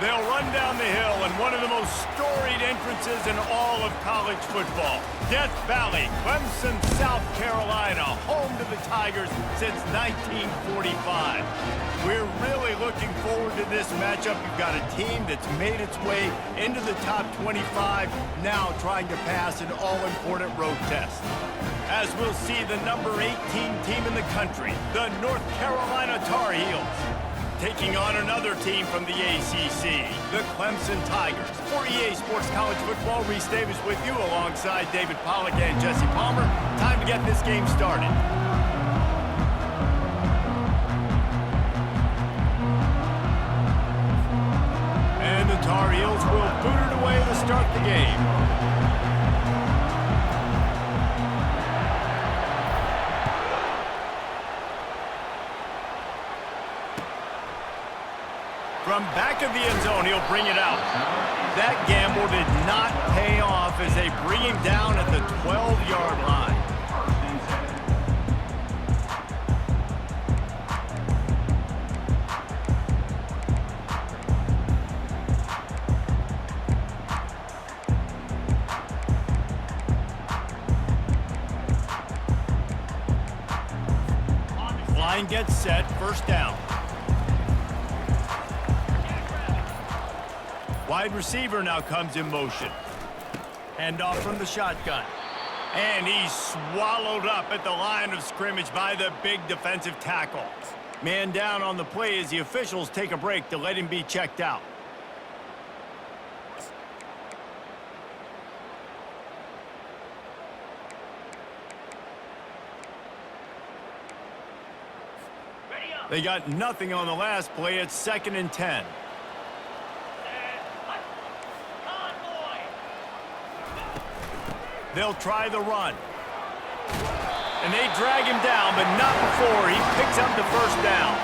They'll run down the hill in one of the most storied entrances in all of college football. Death Valley, Clemson, South Carolina, home to the Tigers since 1945. We're really looking forward to this matchup. You've got a team that's made its way into the top 25, now trying to pass an all-important road test. As we'll see the number 18 team in the country, the North Carolina Tar Heels, taking on another team from the ACC, the Clemson Tigers. For EA Sports College Football, Reese Davis with you alongside David Pollack and Jesse Palmer. Time to get this game started. And the Tar Heels will boot it away to start the game. From back of the end zone, he'll bring it out. That gamble did not pay off as they bring him down at the 12-yard line. Line gets set, first down. Wide receiver now comes in motion. Handoff from the shotgun. And he's swallowed up at the line of scrimmage by the big defensive tackle. Man down on the play as the officials take a break to let him be checked out. They got nothing on the last play. It's 2nd and 10. They'll try the run. And they drag him down, but not before he picks up the first down.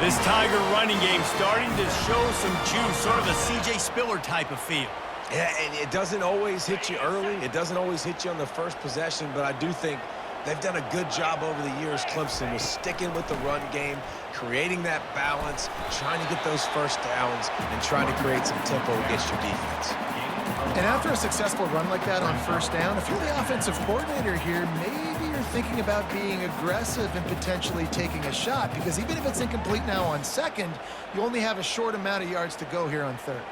This Tiger running game starting to show some juice, sort of a C.J. Spiller type of feel. Yeah, and it doesn't always hit you early. It doesn't always hit you on the first possession, but I do think they've done a good job over the years, Clemson, with sticking with the run game, creating that balance, trying to get those first downs, and trying to create some tempo against your defense. And after a successful run like that on first down, if you're the offensive coordinator here, maybe you're thinking about being aggressive and potentially taking a shot, because even if it's incomplete now on second, you only have a short amount of yards to go here on third.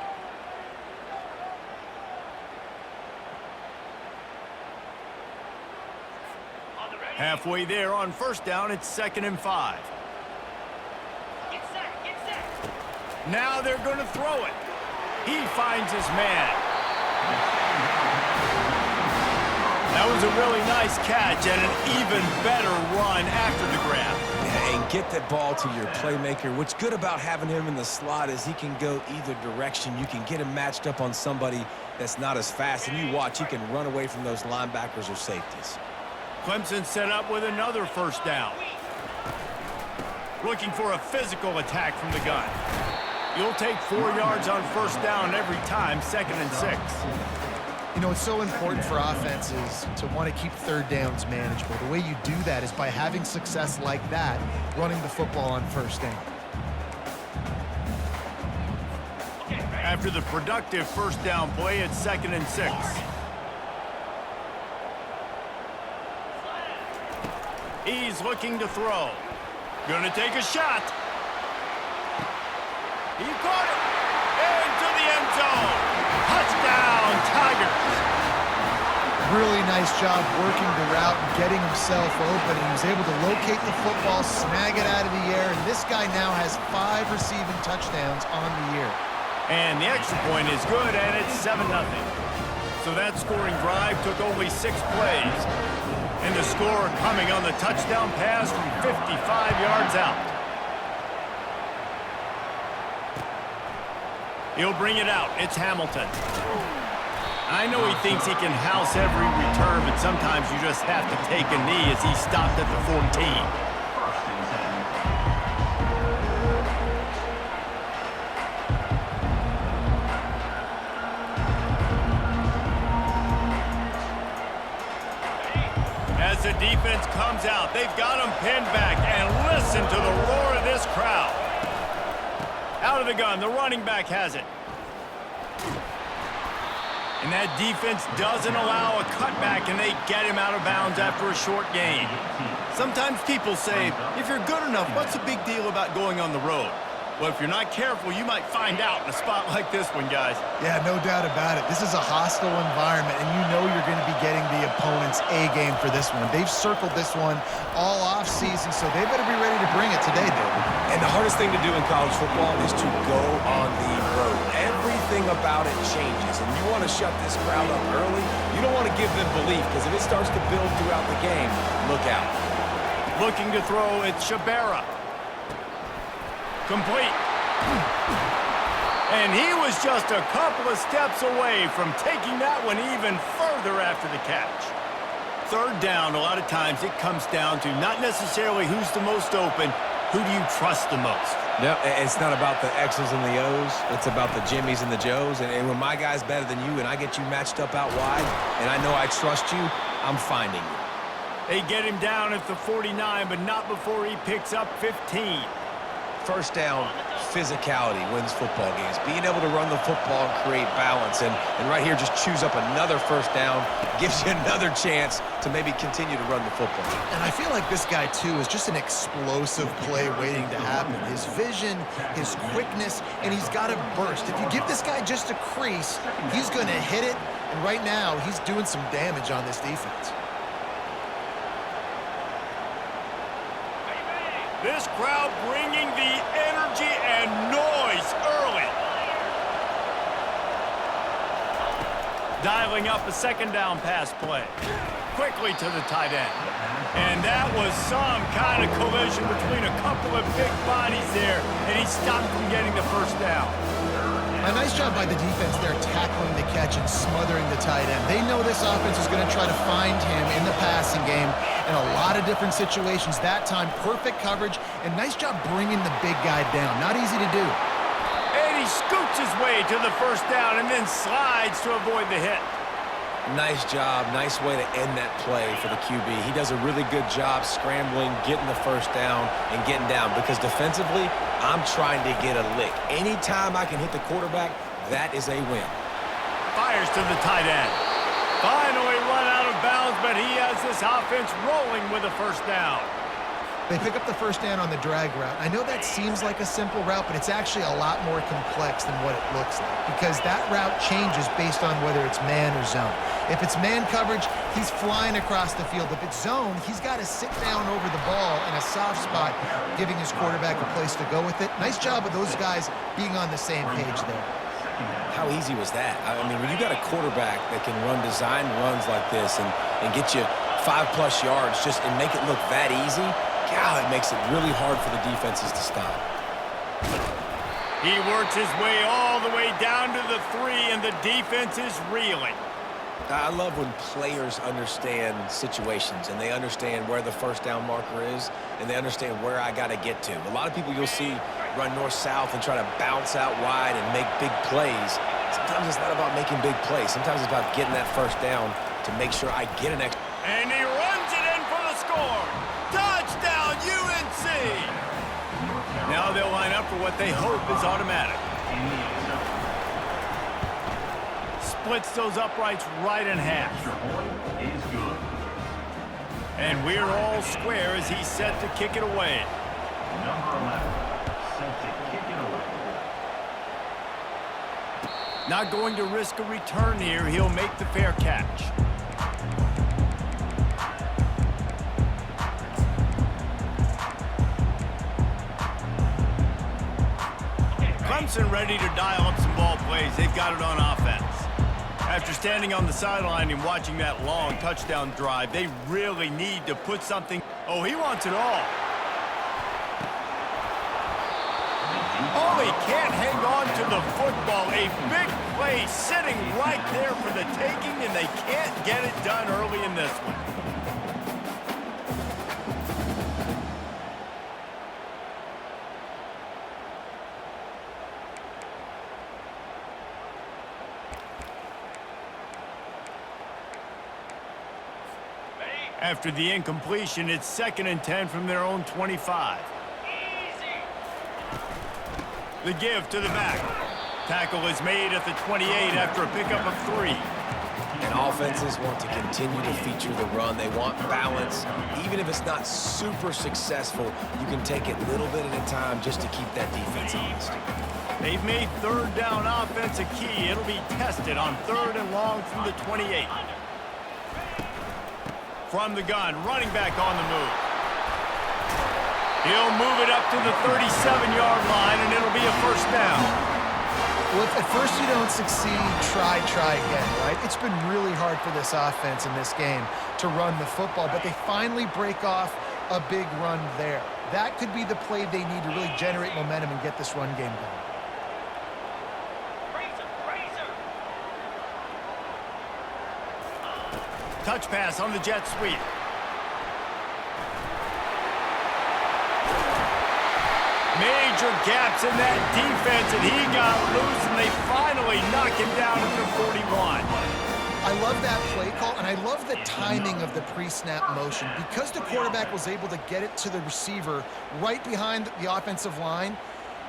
Halfway there on first down, it's 2nd and 5. Get set. Now they're going to throw it. He finds his man. That was a really nice catch and an even better run after the grab. Yeah, and get that ball to your playmaker. What's good about having him in the slot is he can go either direction. You can get him matched up on somebody that's not as fast, and you watch, he can run away from those linebackers or safeties. Clemson set up with another first down. Looking for a physical attack from the gun. You'll take 4 yards on first down every time, 2nd and 6. You know, it's so important for offenses to want to keep third downs manageable. The way you do that is by having success like that, running the football on first down. After the productive first down play, it's 2nd and 6. He's looking to throw. Gonna take a shot. He caught it. Into the end zone. Touchdown, Tigers. Really nice job working the route and getting himself open. He was able to locate the football, snag it out of the air, and this guy now has 5 receiving touchdowns on the year. And the extra point is good, and it's 7-0. So that scoring drive took only 6 plays. And the score coming on the touchdown pass from 55 yards out. He'll bring it out. It's Hamilton. I know he thinks he can house every return, but sometimes you just have to take a knee as he stopped at the 14. As the defense comes out, they've got him pinned back, and listen to the roar of this crowd. Out of the gun. The running back has it. And that defense doesn't allow a cutback, and they get him out of bounds after a short gain. Sometimes people say, if you're good enough, what's the big deal about going on the road? Well, if you're not careful, you might find out in a spot like this one, guys. Yeah, no doubt about it. This is a hostile environment, and you know you're going to be getting the opponent's A-game for this one. They've circled this one all off-season, so they better be ready to bring it today, David. And the hardest thing to do in college football is to go on the road. Everything about it changes, and you want to shut this crowd up early. You don't want to give them belief, because if it starts to build throughout the game, look out. Looking to throw, it's Shabera. Complete. And he was just a couple of steps away from taking that one even further after the catch. Third down, a lot of times it comes down to not necessarily who's the most open, who do you trust the most? No, it's not about the X's and the O's. It's about the Jimmies and the Joes. And when my guy's better than you and I get you matched up out wide and I know I trust you, I'm finding you. They get him down at the 49, but not before he picks up 15. First down, physicality wins football games. Being able to run the football and create balance. And right here, just choose up another first down, gives you another chance to maybe continue to run the football. And I feel like this guy, too, is just an explosive play waiting to happen. His vision, his quickness, and he's got a burst. If you give this guy just a crease, he's going to hit it. And right now, he's doing some damage on this defense. This crowd bringing the energy and noise early. Dialing up a second down pass play. Quickly to the tight end. And that was some kind of collision between a couple of big bodies there, and he stopped from getting the first down. A nice job by the defense there tackling the catch and smothering the tight end. They know this offense is going to try to find him in the passing game in a lot of different situations. That time, perfect coverage, and nice job bringing the big guy down. Not easy to do. And he scoots his way to the first down and then slides to avoid the hit. Nice job. Nice way to end that play for the QB. He does a really good job scrambling, getting the first down, and getting down. Because defensively, I'm trying to get a lick. Anytime I can hit the quarterback, that is a win. Fires to the tight end. Finally run out of bounds, but he has this offense rolling with a first down. They pick up the first down on the drag route. I know that seems like a simple route, but it's actually a lot more complex than what it looks like because that route changes based on whether it's man or zone. If it's man coverage, he's flying across the field. If it's zone, he's got to sit down over the ball in a soft spot, giving his quarterback a place to go with it. Nice job of those guys being on the same page there. How easy was that? I mean, when you got a quarterback that can run design runs like this and get you 5+ yards just and make it look that easy, God, it makes it really hard for the defenses to stop. He works his way all the way down to the 3, and the defense is reeling. I love when players understand situations and they understand where the first down marker is and they understand where I got to get to. A lot of people you'll see run north-south and try to bounce out wide and make big plays. Sometimes it's not about making big plays. Sometimes it's about getting that first down to make sure I get an extra. And he runs it in for the score. Touchdown, UNC! Now they'll line up for what they hope is automatic. Splits those uprights right in half. And we're all square as he's set to kick it away. Number 11, set to kick it away. Not going to risk a return here. He'll make the fair catch. Clemson ready to dial up some ball plays. They've got it on offense. After standing on the sideline and watching that long touchdown drive, they really need to put something. Oh, he wants it all. Oh, he can't hang on to the football. A big play sitting right there for the taking, and they can't get it done early in this one. After the incompletion, it's 2nd and 10 from their own 25. The give to the back. Tackle is made at the 28 after a pickup of 3. And offenses want to continue to feature the run. They want balance. Even if it's not super successful, you can take it little bit at a time just to keep that defense honest. They've made third down offense a key. It'll be tested on 3rd and long from the 28. From the gun, running back on the move. He'll move it up to the 37-yard line, and it'll be a first down. Well, if at first you don't succeed, try again, right? It's been really hard for this offense in this game to run the football, but they finally break off a big run there. That could be the play they need to really generate momentum and get this run game going. Touch pass on the jet sweep. Major gaps in that defense, and he got loose, and they finally knock him down at the 41. I love that play call, and I love the timing of the pre-snap motion. Because the quarterback was able to get it to the receiver right behind the offensive line,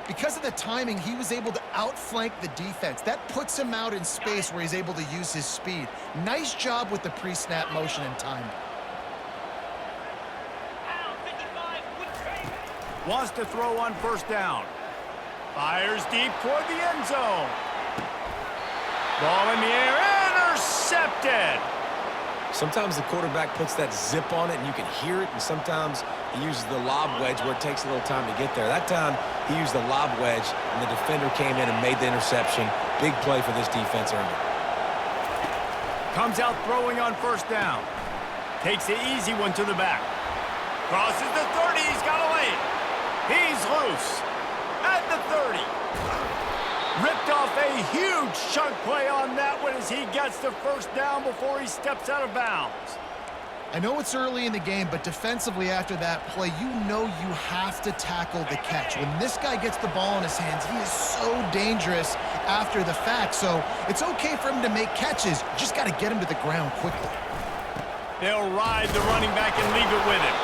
because of the timing, he was able to outflank the defense. That puts him out in space where he's able to use his speed. Nice job with the pre-snap motion and timing. Wants to throw on first down. Fires deep toward the end zone. Ball in the air, intercepted. Sometimes the quarterback puts that zip on it and you can hear it, and sometimes he uses the lob wedge where it takes a little time to get there. That time he used the lob wedge and the defender came in and made the interception. Big play for this defense early. Comes out throwing on first down. Takes the easy one to the back. Crosses the 30, he's got away. He's loose at the 30. Ripped off a huge chunk play on that one as he gets the first down before he steps out of bounds. I know it's early in the game, but defensively after that play, you know you have to tackle the catch. When this guy gets the ball in his hands, he is so dangerous after the fact. So it's okay for him to make catches. You just got to get him to the ground quickly. They'll ride the running back and leave it with him.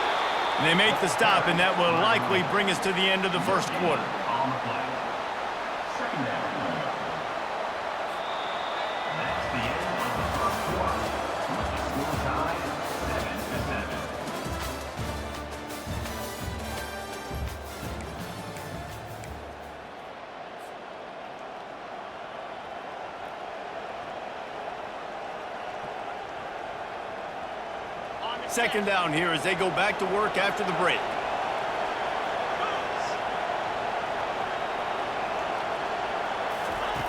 And they make the stop, and that will likely bring us to the end of the first quarter. On the play. Second down. That's the end of the first quarter. Score tie 7-7. Second down here as they go back to work after the break.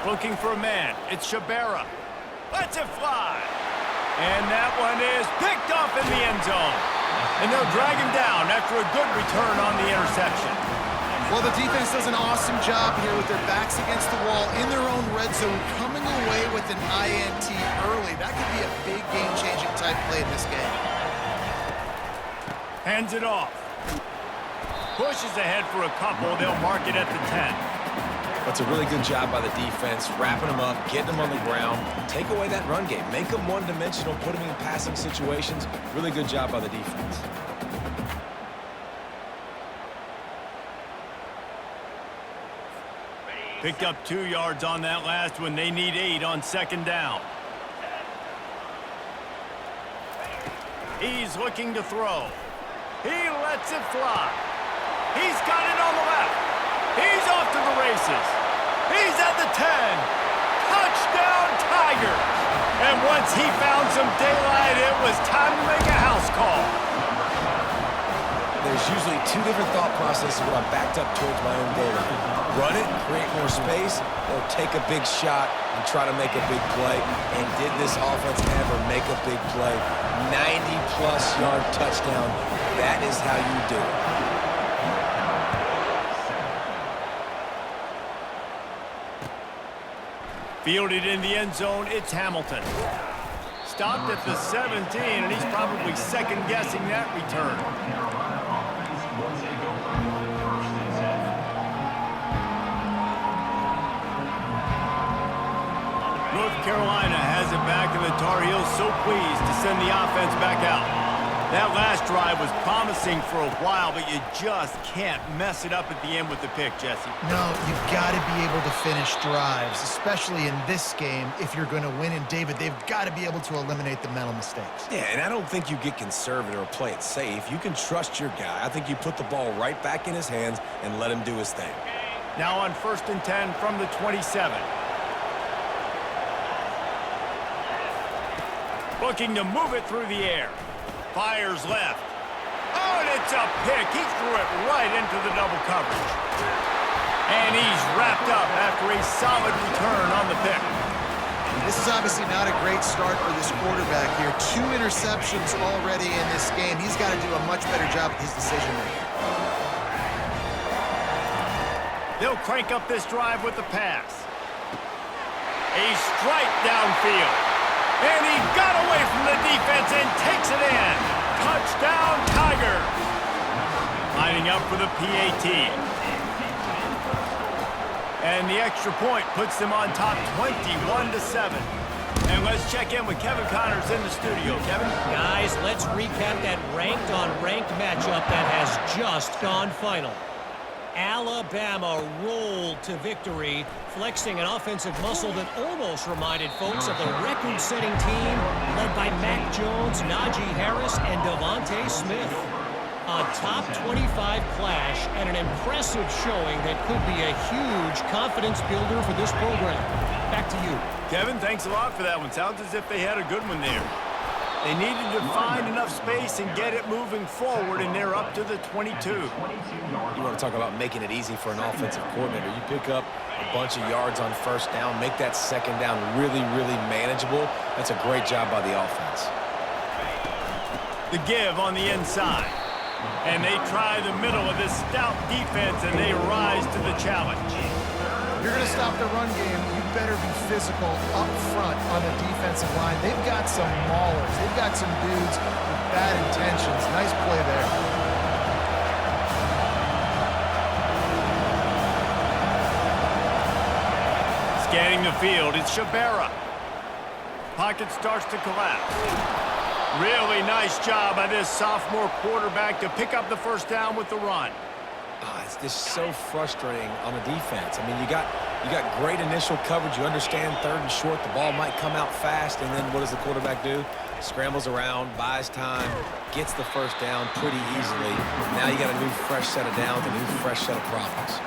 Looking for a man. It's Shabera. Lets it fly. And that one is picked off in the end zone. And they'll drag him down after a good return on the interception. Well, the defense does an awesome job here with their backs against the wall in their own red zone, coming away with an INT early. That could be a big game-changing type play in this game. Hands it off. Pushes ahead for a couple. They'll mark it at the 10. That's a really good job by the defense, wrapping them up, getting them on the ground. Take away that run game. Make them one-dimensional, put them in passing situations. Really good job by the defense. Picked up 2 yards on that last one. They need 8 on second down. He's looking to throw. He lets it fly. He's got it on the left. He's off to the races. He's at the 10. Touchdown, Tigers. And once he found some daylight, it was time to make a house call. There's usually 2 different thought processes when I'm backed up towards my own goal line. Run it, create more space, or take a big shot and try to make a big play. And did this offense ever make a big play? 90-plus yard touchdown. That is how you do it. Fielded in the end zone, it's Hamilton. Stopped at the 17, and he's probably second-guessing that return. Carolina offense will take over. First and 10. North Carolina has it back, and the Tar Heels so pleased to send the offense back out. That last drive was promising for a while, but you just can't mess it up at the end with the pick, Jesse. No, you've got to be able to finish drives, especially in this game if you're going to win. And, David, they've got to be able to eliminate the mental mistakes. Yeah, and I don't think you get conservative or play it safe. You can trust your guy. I think you put the ball right back in his hands and let him do his thing. Now on 1st and 10 from the 27. Looking to move it through the air. Fires left. Oh, and it's a pick. He threw it right into the double coverage. And he's wrapped up after a solid return on the pick. This is obviously not a great start for this quarterback here. 2 interceptions already in this game. He's got to do a much better job with his decision-making. They'll crank up this drive with the pass. A strike downfield. And he got away from the defense and takes it in. Touchdown, Tiger. Lining up for the PAT. And the extra point puts them on top 21-7. And let's check in with Kevin Connors in the studio. Kevin? Guys, let's recap that ranked-on-ranked matchup that has just gone final. Alabama rolled to victory, flexing an offensive muscle that almost reminded folks of the record-setting team led by Mac Jones, Najee Harris, and Devontae Smith. A top 25 clash and an impressive showing that could be a huge confidence builder for this program. Back to you. Kevin, thanks a lot for that one. Sounds as if they had a good one there. They needed to find enough space and get it moving forward, and they're up to the 22. You want to talk about making it easy for an offensive coordinator. You pick up a bunch of yards on 1st down, make that 2nd down really, really manageable. That's a great job by the offense. The give on the inside. And they try the middle of this stout defense, and they rise to the challenge. If you're going to stop the run game, you better be physical up front on the defensive line. They've got some maulers. They've got some dudes with bad intentions. Nice play there. Scanning the field, it's Shabera. Pocket starts to collapse. Really nice job by this sophomore quarterback to pick up the 1st down with the run. It's just so frustrating on the defense. I mean, you got great initial coverage. You understand 3rd and short, the ball might come out fast, and then what does the quarterback do? Scrambles around, buys time, gets the 1st down pretty easily. Now you got a new fresh set of downs, a new fresh set of problems.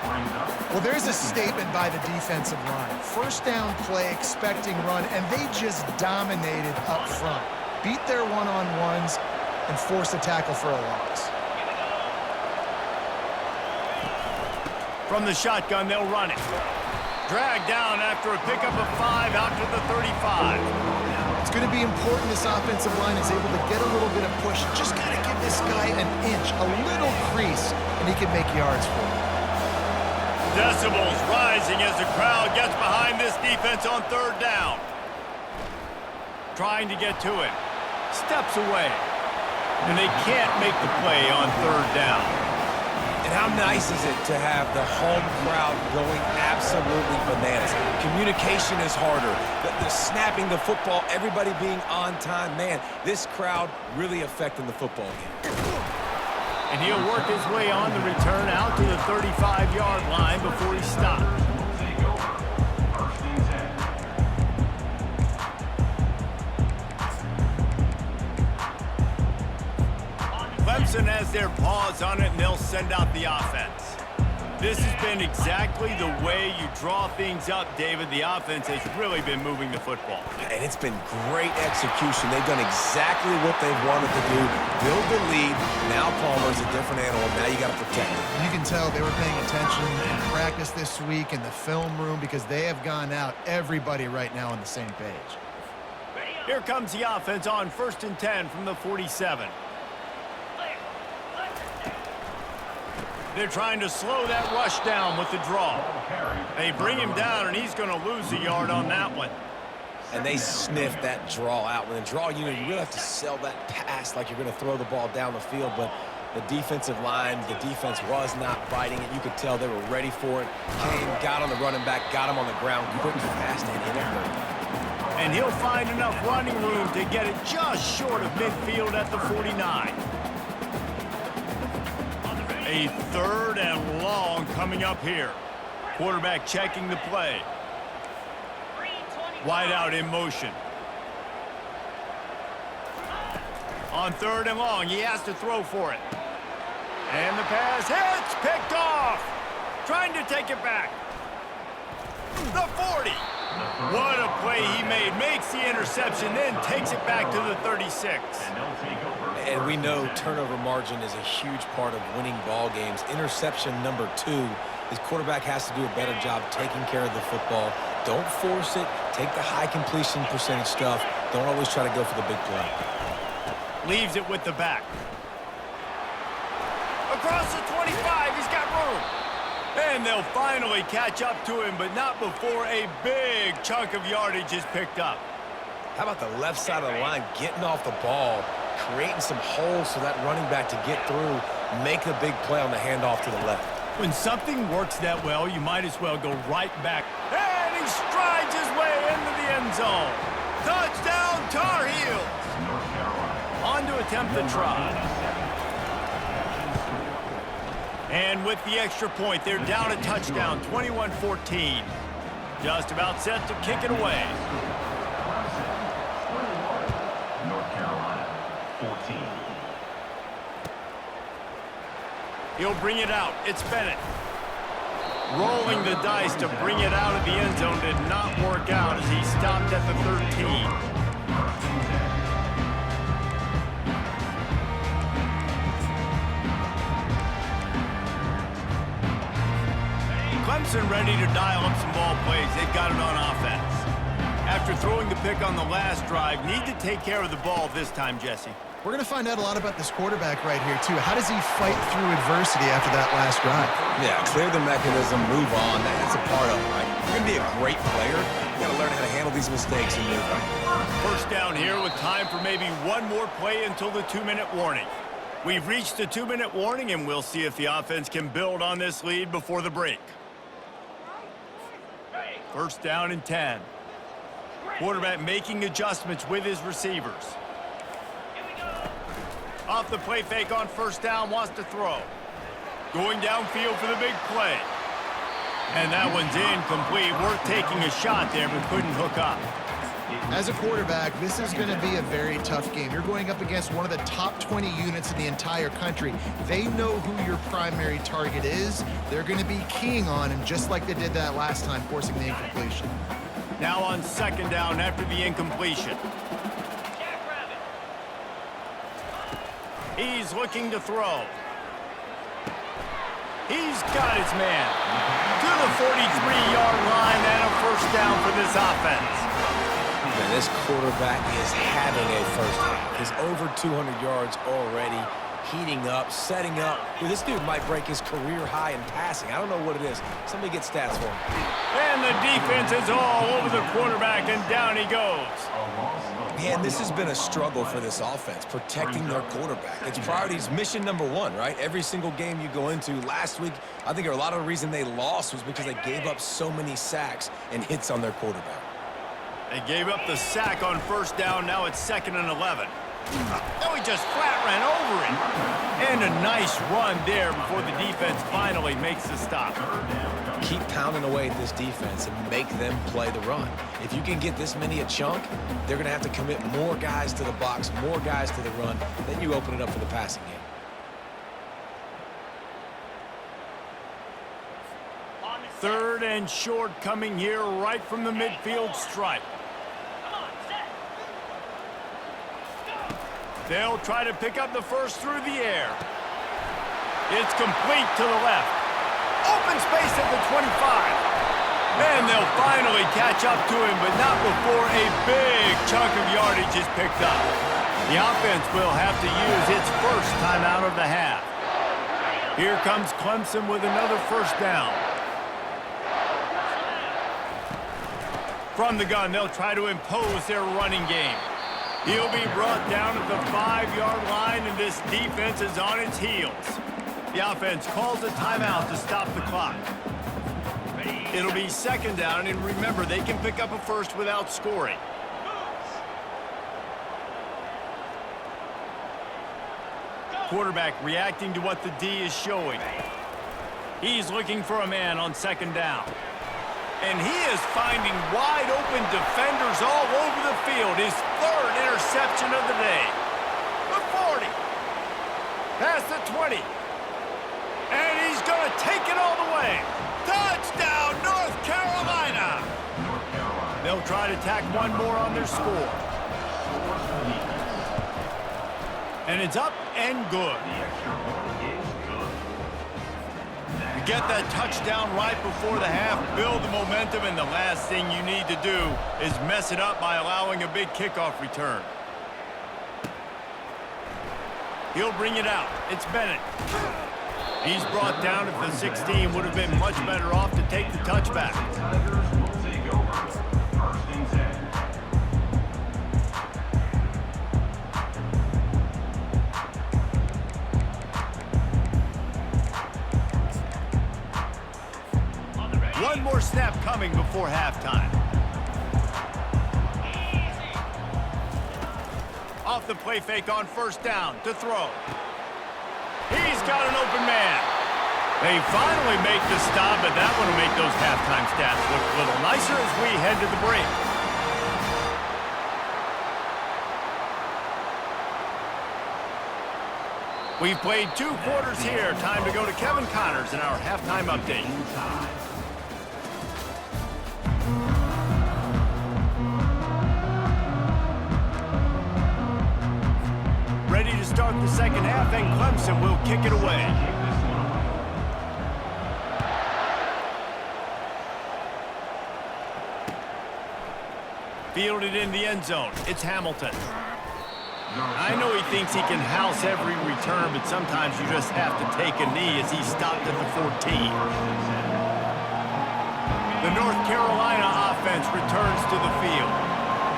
Well, there's a statement by the defensive line. 1st down play, expecting run, and they just dominated up front. Beat their one-on-ones and force a tackle for a loss. From the shotgun, they'll run it. Dragged down after a pickup of 5 out to the 35. It's going to be important this offensive line is able to get a little bit of push. Just got to give this guy an inch, a little crease, and he can make yards for it. Decibels rising as the crowd gets behind this defense on 3rd down. Trying to get to it. Steps away. And they can't make the play on 3rd down. And how nice is it to have the home crowd going absolutely bananas? Communication is harder. The snapping the football, everybody being on time. Man, this crowd really affecting the football game. And he'll work his way on the return out to the 35-yard line before he stops. Clemson has their paws on it, and they'll send out the offense. This has been exactly the way you draw things up, David. The offense has really been moving the football. And it's been great execution. They've done exactly what they've wanted to do. Build the lead. Now Palmer's a different animal. Now you got to protect him. You can tell they were paying attention in practice this week in the film room because they have gone out, everybody right now on the same page. Here comes the offense on 1st and 10 from the 47. They're trying to slow that rush down with the draw. They bring him down, and he's going to lose a yard on that one. And they sniff that draw out. When a draw, you really have to sell that pass like you're going to throw the ball down the field. But the defensive line, the defense was not biting it. You could tell they were ready for it. Came, got on the running back, got him on the ground quick, fast, and in a hurry. And he'll find enough running room to get it just short of midfield at the 49. A 3rd and long coming up here. Quarterback checking the play. Wide out in motion. On 3rd and long, he has to throw for it. And the pass hits, picked off. Trying to take it back. The 40. What a play he made. Makes the interception, then takes it back to the 36. And we know turnover margin is a huge part of winning ball games. Interception number 2. His quarterback has to do a better job taking care of the football. Don't force it. Take the high completion percentage stuff. Don't always try to go for the big play. Leaves it with the back. Across the 25, he's got room. And they'll finally catch up to him, but not before a big chunk of yardage is picked up. How about the left side of the line getting off the ball, creating some holes for that running back to get through, make the big play on the handoff to the left. When something works that well, you might as well go right back. And he strides his way into the end zone. Touchdown, Tar Heels! On to attempt the try. And with the extra point, they're down a touchdown, 21-14. Just about set to kick it away. North Carolina, 14. He'll bring it out. It's Bennett. Rolling the dice to bring it out of the end zone did not work out as he stopped at the 13. Clemson ready to dial up some ball plays. They've got it on offense. After throwing the pick on the last drive, need to take care of the ball this time, Jesse. We're going to find out a lot about this quarterback right here, too. How does he fight through adversity after that last drive? Yeah, clear the mechanism, move on. That's a part of it, right? You're going to be a great player. You got to learn how to handle these mistakes and move on. First down here with time for maybe one more play until the 2-minute warning. We've reached the 2-minute warning, and we'll see if the offense can build on this lead before the break. First down and 10. Quarterback making adjustments with his receivers. Off the play fake on first down, wants to throw. Going downfield for the big play. And that one's incomplete. Worth taking a shot there, but couldn't hook up. As a quarterback, this is going to be a very tough game. You're going up against one of the top 20 units in the entire country. They know who your primary target is. They're going to be keying on him, just like they did that last time, forcing the incompletion. Now on second down after the incompletion. He's looking to throw. He's got his man to the 43-yard line and a first down for this offense. And this quarterback is having a first half. He's over 200 yards already, heating up, setting up. Dude, this dude might break his career high in passing. I don't know what it is. Somebody get stats for him. And the defense is all over the quarterback, and down he goes. Man, this has been a struggle for this offense, protecting their quarterback. It's priorities, mission number 1, right? Every single game you go into. Last week, I think a lot of the reason they lost was because they gave up so many sacks and hits on their quarterback. They gave up the sack on first down. Now it's 2nd and 11. Oh, he just flat ran over it. And a nice run there before the defense finally makes the stop. Keep pounding away at this defense and make them play the run. If you can get this many a chunk, they're going to have to commit more guys to the box, more guys to the run. Then you open it up for the passing game. Third and short coming here right from the midfield stripe. They'll try to pick up the first through the air. It's complete to the left. Open space at the 25. And they'll finally catch up to him, but not before a big chunk of yardage is picked up. The offense will have to use its first timeout of the half. Here comes Clemson with another first down. From the gun, they'll try to impose their running game. He'll be brought down at the 5-yard line, and this defense is on its heels. The offense calls a timeout to stop the clock. It'll be second down, and remember, they can pick up a first without scoring. Quarterback reacting to what the D is showing. He's looking for a man on second down. And he is finding wide open defenders all over the field. His third interception of the day. The 40. Past the 20. And he's going to take it all the way. Touchdown, North Carolina. They'll try to tack one more on their score. And it's up and good. You get that touchdown right before the half, build the momentum, and the last thing you need to do is mess it up by allowing a big kickoff return. He'll bring it out. It's Bennett. He's brought down at the 16. Would have been much better off to take the touchback. Tigers will take over. First and 10. One more snap coming before halftime. Off the play fake on first down to throw. He's got an open man. They finally make the stop, but that one will make those halftime stats look a little nicer as we head to the break. We've played 2 quarters here. Time to go to Kevin Connors in our halftime update. Ready to start the second half, and Clemson will kick it away. Fielded in the end zone. It's Hamilton. I know he thinks he can house every return, but sometimes you just have to take a knee as he stopped at the 14. The North Carolina offense returns to the field.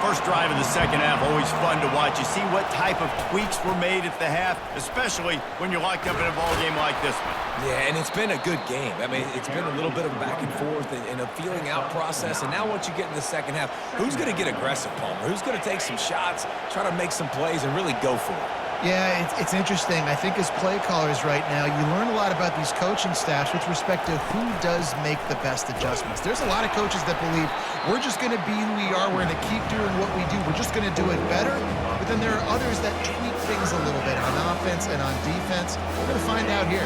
First drive of the second half, always fun to watch. You see what type of tweaks were made at the half, especially when you're locked up in a ball game like this one. Yeah, and it's been a good game. I mean, it's been a little bit of a back and forth and a feeling out process. And now once you get in the second half, who's going to get aggressive, Palmer? Who's going to take some shots, try to make some plays, and really go for it? Yeah, it's interesting. I think as play callers right now, you learn a lot about these coaching staffs with respect to who does make the best adjustments. There's a lot of coaches that believe we're just going to be who we are. We're going to keep doing what we do. We're just going to do it better. But then there are others that tweak things a little bit on offense and on defense. We're going to find out here.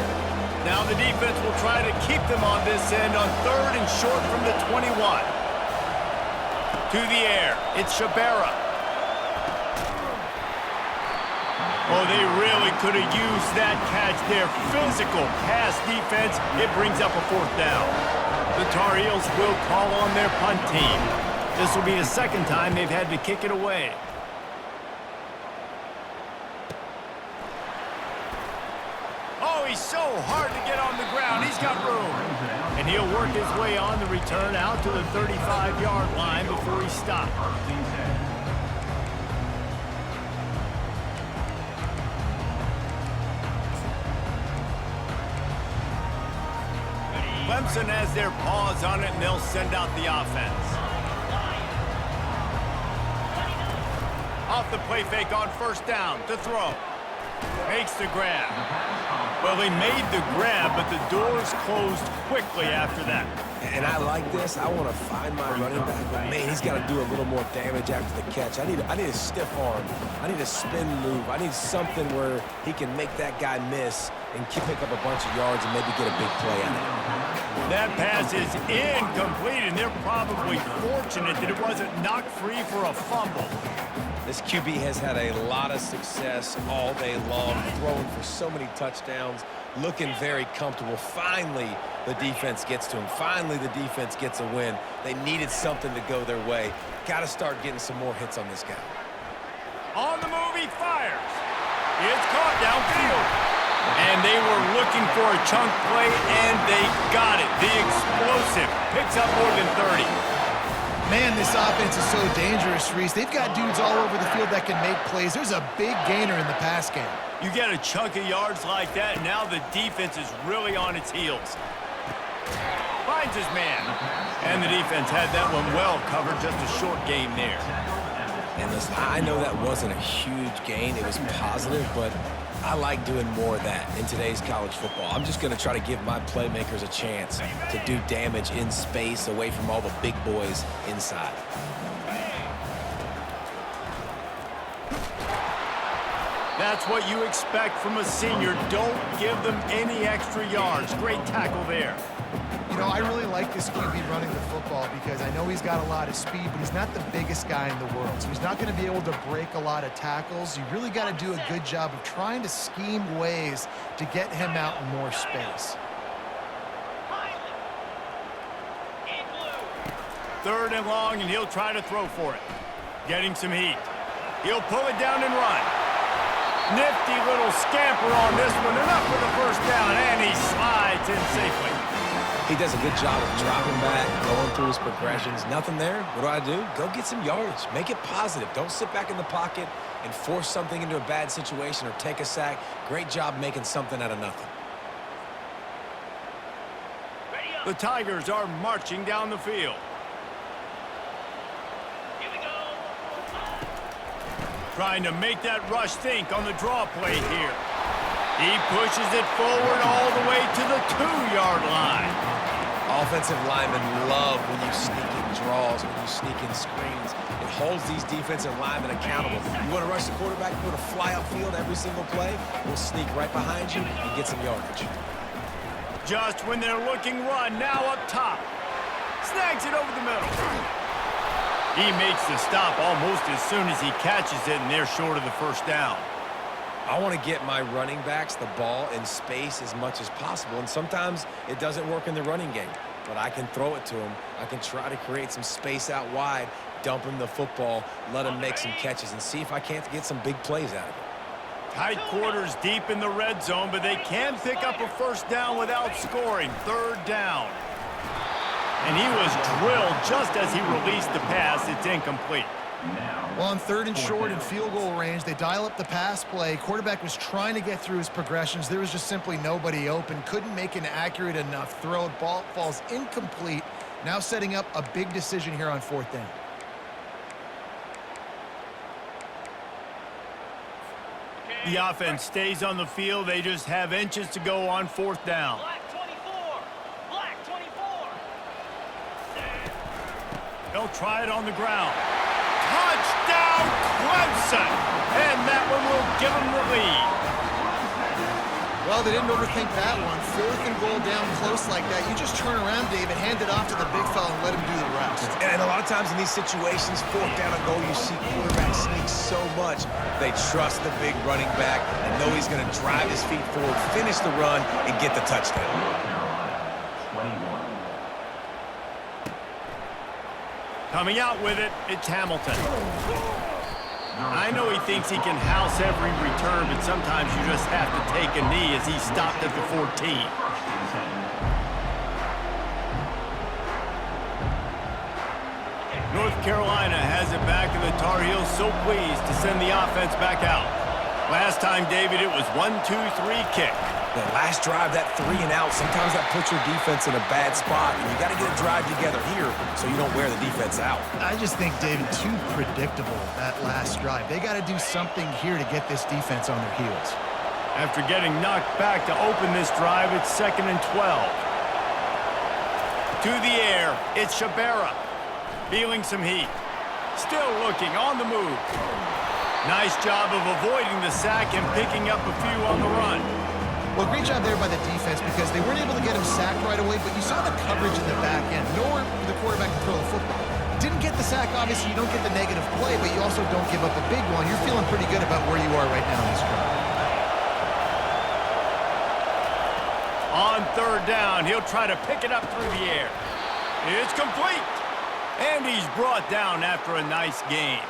Now the defense will try to keep them on this end on third and short from the 21. To the air. It's Shabera. Oh, they really could have used that catch there. Physical pass defense. It brings up a fourth down. The Tar Heels will call on their punt team. This will be the second time they've had to kick it away. Oh, he's so hard to get on the ground. He's got room. And he'll work his way on the return out to the 35-yard line before he stops. Clemson has their paws on it, and they'll send out the offense. Off the play fake on first down to throw. Makes the grab. Well, they made the grab, but the doors closed quickly after that. And I like this. I want to find my running back, but man, he's got to do a little more damage after the catch. I need a stiff arm. I need a spin move. I need something where he can make that guy miss and pick up a bunch of yards and maybe get a big play out of it. That pass is incomplete, and they're probably fortunate that it wasn't knocked free for a fumble. This QB has had a lot of success all day long, throwing for so many touchdowns, looking very comfortable. Finally, the defense gets to him. Finally, the defense gets a win. They needed something to go their way. Got to start getting some more hits on this guy. On the move, he fires. It's caught downfield. And they were looking for a chunk play, and they got it. The explosive picks up more than 30. Man, this offense is so dangerous, Reese. They've got dudes all over the field that can make plays. There's a big gainer in the pass game. You get a chunk of yards like that, now the defense is really on its heels. Finds his man. And the defense had that one well covered, just a short gain there. And listen, I know that wasn't a huge gain. It was positive, but I like doing more of that in today's college football. I'm just going to try to give my playmakers a chance to do damage in space away from all the big boys inside. That's what you expect from a senior. Don't give them any extra yards. Great tackle there. You know, I really like this QB running the football because I know he's got a lot of speed, but he's not the biggest guy in the world. So he's not going to be able to break a lot of tackles. You really got to do a good job of trying to scheme ways to get him out in more space. Third and long, and he'll try to throw for it. Getting some heat. He'll pull it down and run. Nifty little scamper on this one. Enough for the first down, and he slides in safely. He does a good job of dropping back, going through his progressions. Nothing there. What do? Go get some yardage. Make it positive. Don't sit back in the pocket and force something into a bad situation or take a sack. Great job making something out of nothing. The Tigers are marching down the field. Trying to make that rush think on the draw play here. He pushes it forward all the way to the 2-yard line. Offensive linemen love when you sneak in draws, when you sneak in screens. It holds these defensive linemen accountable. You want to rush the quarterback, you want to fly upfield every single play, we'll sneak right behind you and get some yardage. Just when they're looking run, now up top. Snags it over the middle. He makes the stop almost as soon as he catches it, and they're short of the first down. I want to get my running backs the ball in space as much as possible, and sometimes it doesn't work in the running game, but I can throw it to him. I can try to create some space out wide, dump him the football, let him make some catches, and see if I can't get some big plays out of it. Tight quarters deep in the red zone, but they can pick up a first down without scoring. Third down. And he was drilled just as he released the pass. It's incomplete. Well, on third and short and field goal range, they dial up the pass play. Quarterback was trying to get through his progressions. There was just simply nobody open. Couldn't make an accurate enough throw. Ball falls incomplete. Now setting up a big decision here on fourth down. The offense stays on the field. They just have inches to go on fourth down. Black 24. They'll try it on the ground. Touchdown, Clemson! And that one will give them the lead. Well, they didn't overthink that one. Fourth and goal down close like that. You just turn around, David, hand it off to the big fella and let him do the rest. And a lot of times in these situations, fourth down and goal, you see quarterbacks sneak so much. They trust the big running back and know he's going to drive his feet forward, finish the run, and get the touchdown. Coming out with it, it's Hamilton. I know he thinks he can house every return, but sometimes you just have to take a knee as he stopped at the 14. North Carolina has it back, and the Tar Heels so pleased to send the offense back out. Last time, David, it was 1-2-3 kick. That last drive, that 3 and out, sometimes that puts your defense in a bad spot, and you got to get a drive together here so you don't wear the defense out. I just think, David, too predictable, that last drive. They got to do something here to get this defense on their heels. After getting knocked back to open this drive, it's 2nd and 12. To the air, it's Shabera. Feeling some heat. Still looking, on the move. Nice job of avoiding the sack and picking up a few on the run. Well, great job there by the defense because they weren't able to get him sacked right away, but you saw the coverage in the back end. Nowhere for the quarterback to throw the football. Didn't get the sack, obviously you don't get the negative play, but you also don't give up a big one. You're feeling pretty good about where you are right now in this drive. On third down, he'll try to pick it up through the air. It's complete. And he's brought down after a nice gain.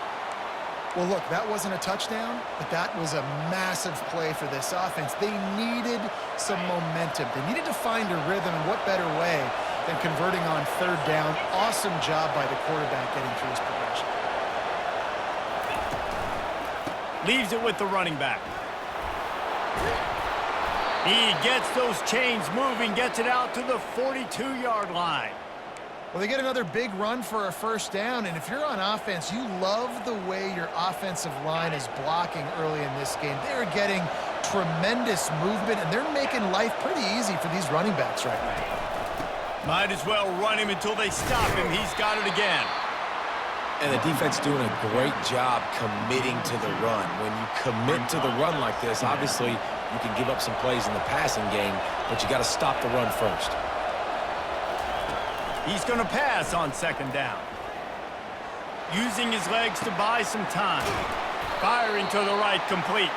Well, look, that wasn't a touchdown, but that was a massive play for this offense. They needed some momentum. They needed to find a rhythm, and what better way than converting on third down. Awesome job by the quarterback getting through his progression. Leaves it with the running back. He gets those chains moving, gets it out to the 42-yard line. Well, they get another big run for a first down, and if you're on offense, you love the way your offensive line is blocking early in this game. They're getting tremendous movement, and they're making life pretty easy for these running backs right now. Might as well run him until they stop him. He's got it again. And the defense doing a great job committing to the run. When you commit to the run like this, obviously you can give up some plays in the passing game, but you got to stop the run first. He's going to pass on second down. Using his legs to buy some time. Firing to the right, complete.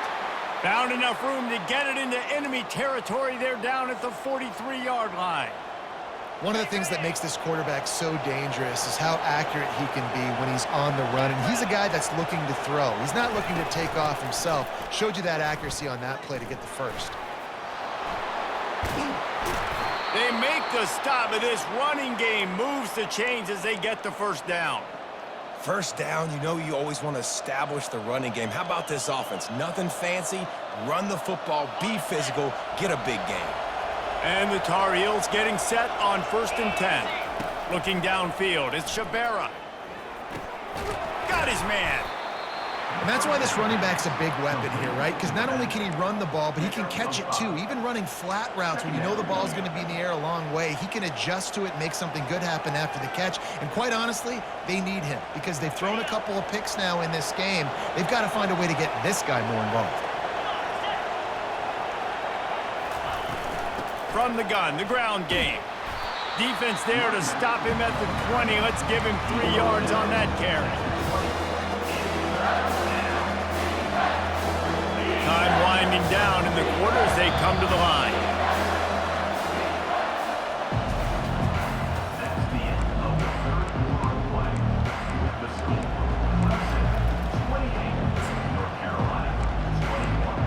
Found enough room to get it into enemy territory. They're down at the 43-yard line. One of the things that makes this quarterback so dangerous is how accurate he can be when he's on the run. And he's a guy that's looking to throw. He's not looking to take off himself. Showed you that accuracy on that play to get the first. They make the stop, but this running game moves the chains as they get the first down. First down, you know you always want to establish the running game. How about this offense? Nothing fancy. Run the football, be physical, get a big gain. And the Tar Heels getting set on 1st and 10. Looking downfield, it's Shabera. Got his man. And that's why this running back's a big weapon here, right? Because not only can he run the ball, but he can catch it too. Even running flat routes when you know the ball's going to be in the air a long way, he can adjust to it, make something good happen after the catch. And quite honestly, they need him because they've thrown a couple of picks now in this game. They've got to find a way to get this guy more involved. From the gun, the ground game. Defense there to stop him at the 20. Let's give him 3 yards on that carry. Time winding down in the quarter as they come to the line. That's the end of the third quarter play. With the score, Clemson 28, North Carolina 21.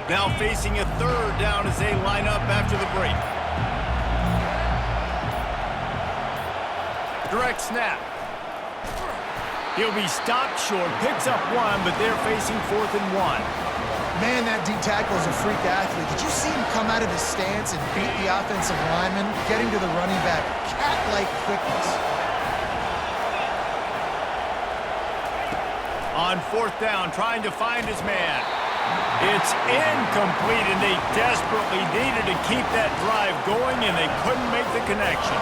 Now facing a third down as they line up after the break. Direct snap. He'll be stopped short, picks up 1, but they're facing 4th and 1. Man, that D tackle is a freak athlete. Did you see him come out of his stance and beat the offensive lineman, getting to the running back? Cat-like quickness. On 4th down, trying to find his man. It's incomplete, and they desperately needed to keep that drive going, and they couldn't make the connection.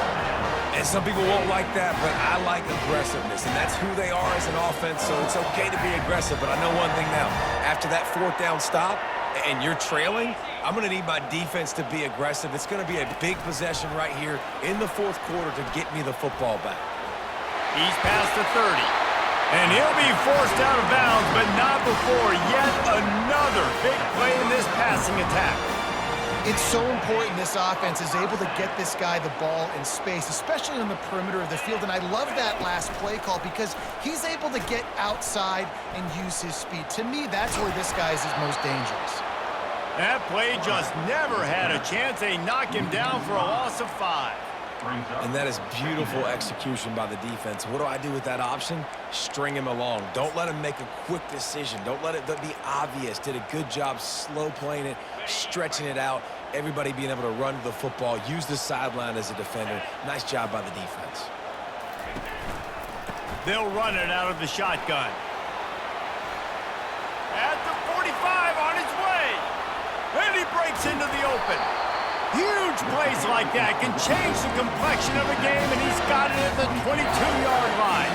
And some people won't like that, but I like aggressiveness, and that's who they are as an offense, so it's okay to be aggressive. But I know one thing now. After that 4th down stop, and you're trailing, I'm going to need my defense to be aggressive. It's going to be a big possession right here in the 4th quarter to get me the football back. He's past the 30. And he'll be forced out of bounds, but not before yet another big play in this passing attack. It's so important this offense is able to get this guy the ball in space, especially on the perimeter of the field. And I love that last play call because he's able to get outside and use his speed. To me, that's where this guy is his most dangerous. That play just never had a chance. They knock him down for a loss of 5. And that is beautiful execution by the defense. What do I do with that option? String him along. Don't let him make a quick decision. Don't let it be obvious. Did a good job slow playing it, stretching it out. Everybody being able to run to the football, use the sideline as a defender. Nice job by the defense. They'll run it out of the shotgun. At the 45 on his way. And he breaks into the open. Huge plays like that can change the complexion of a game, and he's got it at the 22-yard line.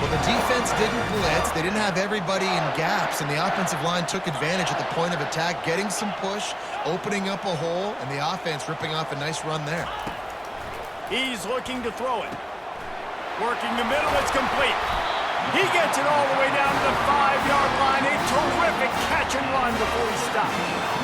Well, the defense didn't blitz. They didn't have everybody in gaps, and the offensive line took advantage at the point of attack, getting some push, opening up a hole, and the offense ripping off a nice run there. He's looking to throw it. Working the middle, it's complete. He gets it all the way down to the 5-yard line. A terrific catch and run before he stops.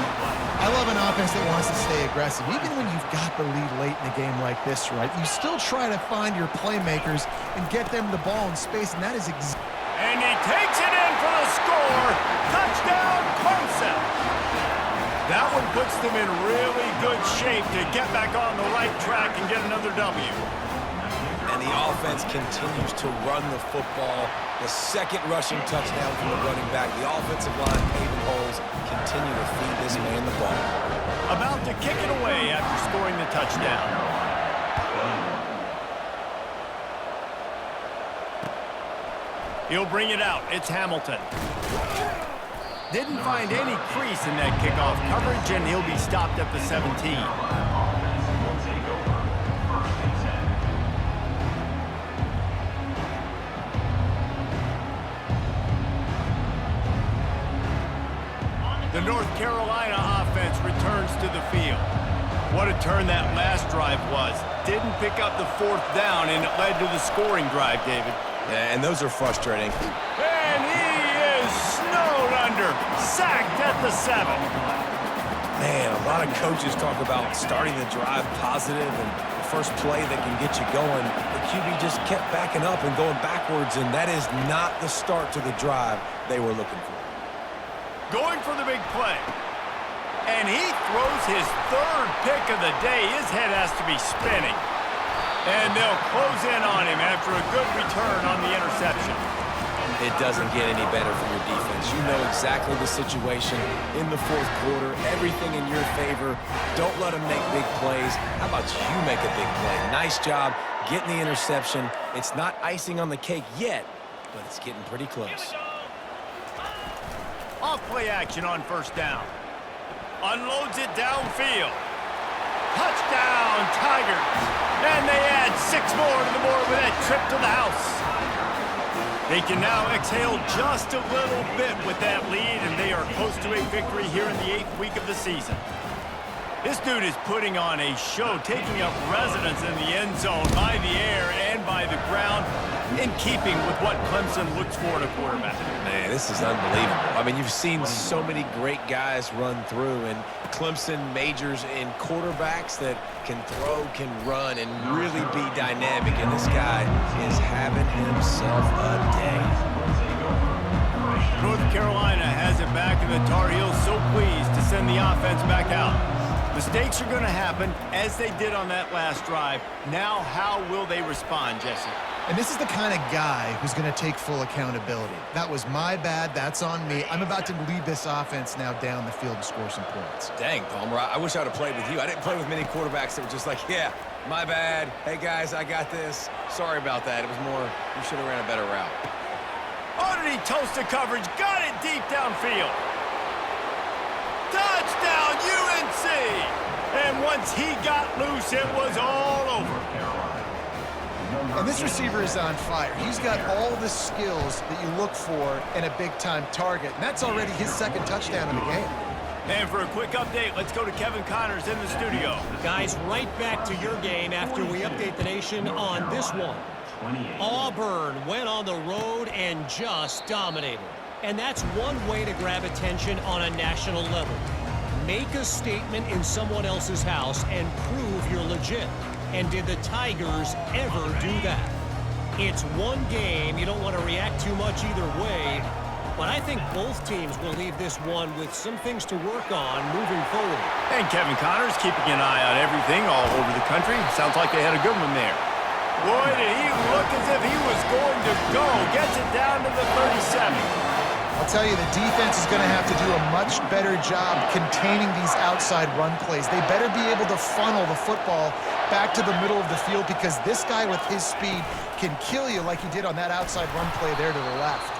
I love an offense that wants to stay aggressive. Even when you've got the lead late in a game like this, right, you still try to find your playmakers and get them the ball in space, and that is And he takes it in for the score. Touchdown, Clemson. That one puts them in really good shape to get back on the right track and get another W. And the offense continues to run the football. The second rushing touchdown from the running back. The offensive line paving holes. Continue to feed this man the ball. About to kick it away after scoring the touchdown. He'll bring it out. It's Hamilton. Didn't find any crease in that kickoff coverage, and he'll be stopped at the 17. Will take over. First and 10. The North Carolina offense returns to the field. What a turn that last drive was. Didn't pick up the 4th down, and it led to the scoring drive, David. Yeah, and those are frustrating. And he is snowed under, sacked at the 7. Man, a lot of coaches talk about starting the drive positive and the first play that can get you going. The QB just kept backing up and going backwards, and that is not the start to the drive they were looking for. Going for the big play. And he throws his 3rd pick of the day. His head has to be spinning. And they'll close in on him after a good return on the interception. It doesn't get any better for your defense. You know exactly the situation in the 4th quarter. Everything in your favor. Don't let them make big plays. How about you make a big play? Nice job getting the interception. It's not icing on the cake yet, but it's getting pretty close. Off play action on 1st down. Unloads it downfield. Touchdown, Tigers. And they add 6 more to the board with that trip to the house. They can now exhale just a little bit with that lead, and they are close to a victory here in the 8th week of the season. This dude is putting on a show, taking up residence in the end zone by the air and by the ground, in keeping with what Clemson looks for in a quarterback. Man, this is unbelievable. I mean, you've seen so many great guys run through, and Clemson majors in quarterbacks that can throw, can run, and really be dynamic, and this guy is having himself a day. North Carolina has it back, and the Tar Heels so pleased to send the offense back out. Mistakes are going to happen, as they did on that last drive. Now, how will they respond, Jesse? And this is the kind of guy who's going to take full accountability. That was my bad. That's on me. I'm about to lead this offense now down the field and score some points. Dang, Palmer, I wish I would have played with you. I didn't play with many quarterbacks that were just like, yeah, my bad. Hey, guys, I got this. Sorry about that. It was more, you should have ran a better route. Oh, did he toast the coverage? Got it deep downfield. Touchdown, UNC! And once he got loose, it was all over. And this receiver is on fire. He's got all the skills that you look for in a big-time target. And that's already his 2nd touchdown in the game. And for a quick update, let's go to Kevin Connors in the studio. Guys, right back to your game after we update the nation on this one. Auburn went on the road and just dominated. And that's one way to grab attention on a national level. Make a statement in someone else's house and prove you're legit. And did the Tigers ever do that? It's one game. You don't want to react too much either way. But I think both teams will leave this one with some things to work on moving forward. And Kevin Connors keeping an eye on everything all over the country. Sounds like they had a good one there. Boy, did he look as if he was going to go. Gets it down to the 37. I'll tell you, the defense is going to have to do a much better job containing these outside run plays. They better be able to funnel the football back to the middle of the field, because this guy with his speed can kill you like he did on that outside run play there to the left.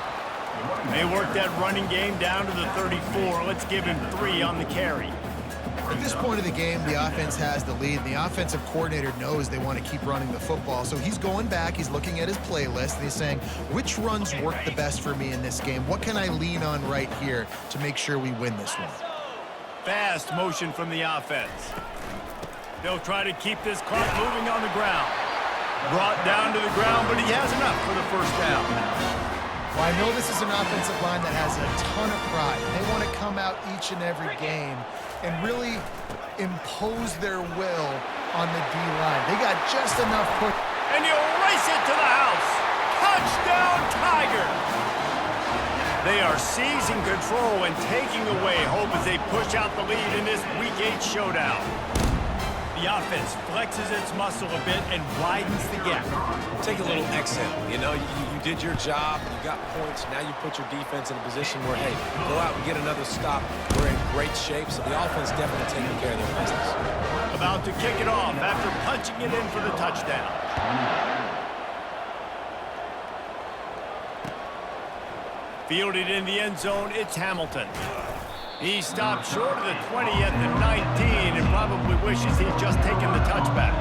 They worked that running game down to the 34. Let's give him 3 on the carry. At this point of the game, the offense has the lead, and the offensive coordinator knows they want to keep running the football. So he's going back, he's looking at his playlist, and he's saying, which runs work the best for me in this game? What can I lean on right here to make sure we win this one? Fast motion from the offense. They'll try to keep this clock moving on the ground. Brought down to the ground, but he has enough for the 1st down. Well, I know this is an offensive line that has a ton of pride. They want to come out each and every game and really impose their will on the D-line. They got just enough push. And he'll race it to the house. Touchdown, Tigers! They are seizing control and taking away hope as they push out the lead in this Week 8 showdown. The offense flexes its muscle a bit and widens the gap. Take a little exhale. You know, you did your job, you got points, now you put your defense in a position where, hey, go out and get another stop. We're in great shape, so the offense definitely taking care of their business. About to kick it off after punching it in for the touchdown. Fielded in the end zone, it's Hamilton. He stopped short of the 20 at the 19 and probably wishes he'd just taken the touchback.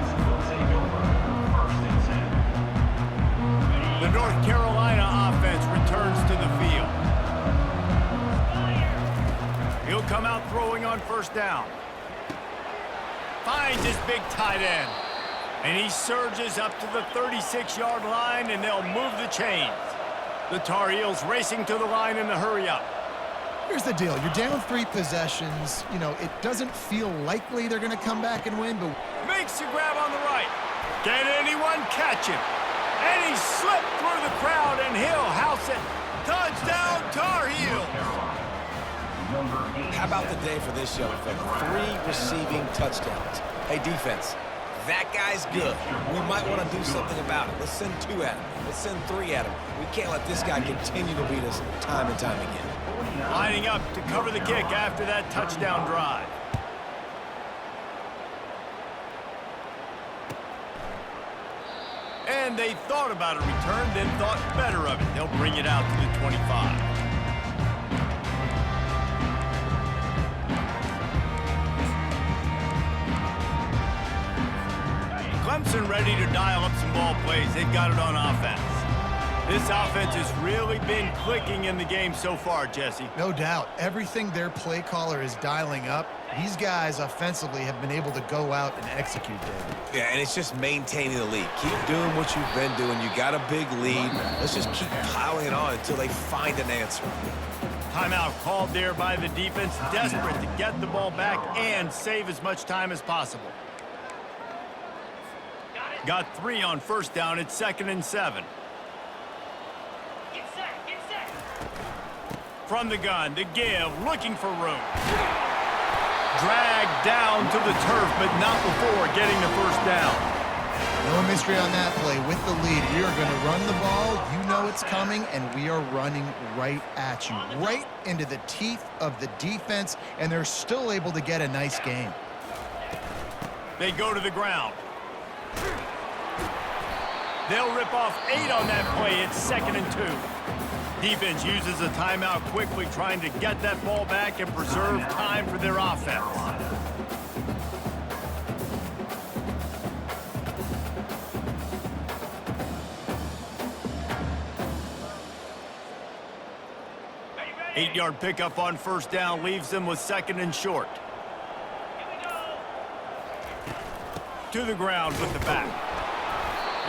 The North Carolina offense returns to the field. He'll come out throwing on first down. Finds his big tight end. And he surges up to the 36-yard line, and they'll move the chains. The Tar Heels racing to the line in the hurry-up. Here's the deal. You're down 3 possessions. You know, it doesn't feel likely they're going to come back and win, but... Makes the grab on the right. Can anyone catch him? And he slipped through the crowd, and he'll house it. Touchdown, Tar Heels! How about the day for this young fella? 3 receiving touchdowns. Hey, defense, that guy's good. We might want to do something about it. Let's send 2 at him. Let's send 3 at him. We can't let this guy continue to beat us time and time again. Lining up to cover the kick after that touchdown drive. And they thought about a return, then thought better of it. They'll bring it out to the 25. Clemson ready to dial up some ball plays. They've got it on offense. This offense has really been clicking in the game so far, Jesse. No doubt. Everything their play caller is dialing up, these guys offensively have been able to go out and execute, David. Yeah, and it's just maintaining the lead. Keep doing what you've been doing. You got a big lead. Let's just keep piling it on until they find an answer. Timeout called there by the defense, desperate to get the ball back and save as much time as possible. Got 3 on first down. It's 2nd and 7. Get set, get set. From the gun, the give, looking for room. Dragged down to the turf, but not before getting the first down. No mystery on that play. With the lead, we are going to run the ball. You know it's coming, and we are running right at you, right into the teeth of the defense, and they're still able to get a nice game. They go to the ground. They'll rip off 8 on that play. It's 2nd and 2. Defense uses a timeout quickly, trying to get that ball back and preserve time for their offense. Ready, ready. 8-yard pickup on first down leaves them with 2nd and short. Here we go. To the ground with the back.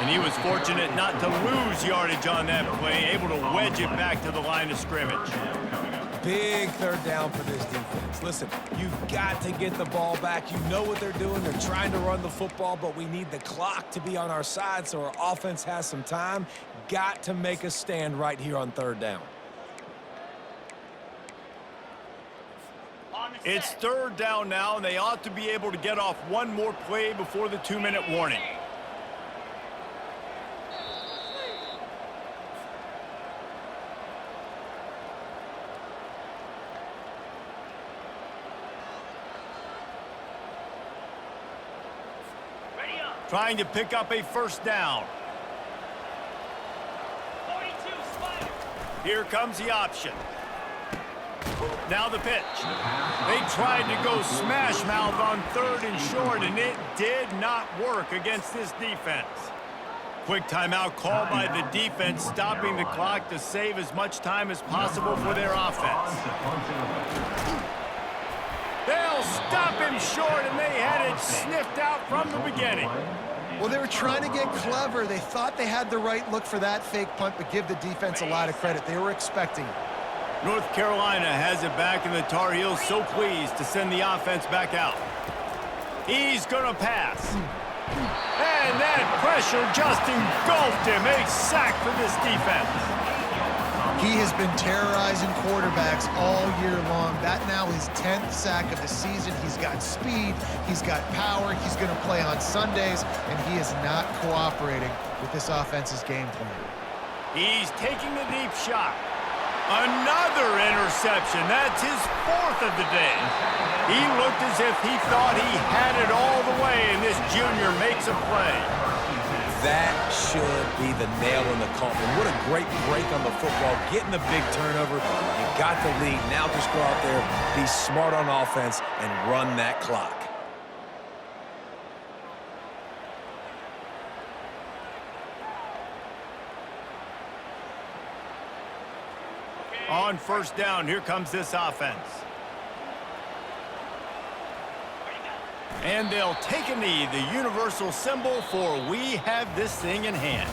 And he was fortunate not to lose yardage on that play, able to wedge it back to the line of scrimmage. Big 3rd down for this defense. Listen, you've got to get the ball back. You know what they're doing. They're trying to run the football, but we need the clock to be on our side so our offense has some time. Got to make a stand right here on 3rd down. On the It's set. 3rd down now, and they ought to be able to get off one more play before the 2-minute warning. Ready up. Trying to pick up a first down. 42, spider. Here comes the option. Now the pitch. They tried to go smash mouth on 3rd and short, and it did not work against this defense. Quick timeout called by the defense, stopping the clock to save as much time as possible for their offense. They'll stop him short, and they had it sniffed out from the beginning. Well, they were trying to get clever. They thought they had the right look for that fake punt, but give the defense a lot of credit. They were expecting it. North Carolina has it back, and the Tar Heels so pleased to send the offense back out. He's going to pass. And that pressure just engulfed him. A sack for this defense. He has been terrorizing quarterbacks all year long. That now his 10th sack of the season. He's got speed, he's got power, he's going to play on Sundays, and he is not cooperating with this offense's game plan. He's taking the deep shot. Another interception. That's his 4th of the day. He looked as if he thought he had it all the way, and this junior makes a play. That should be the nail in the coffin. What a great break on the football, getting the big turnover. You got the lead. Now just go out there, be smart on offense, and run that clock. On first down, here comes this offense. And they'll take a knee, the universal symbol for we have this thing in hand.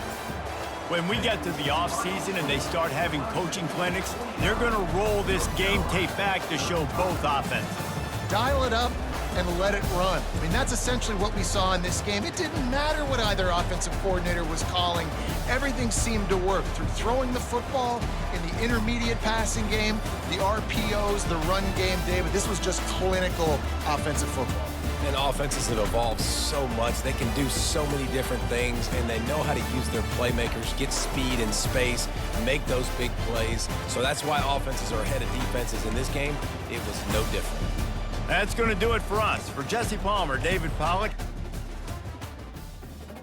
When we get to the offseason and they start having coaching clinics, they're going to roll this game tape back to show both offenses. Dial it up and let it run. I mean, that's essentially what we saw in this game. It didn't matter what either offensive coordinator was calling. Everything seemed to work through throwing the football in the intermediate passing game, the RPOs, the run game, David. This was just clinical offensive football. And offenses have evolved so much. They can do so many different things, and they know how to use their playmakers, get speed and space, make those big plays. So that's why offenses are ahead of defenses. In this game, it was no different. That's going to do it for us. For Jesse Palmer, David Pollack,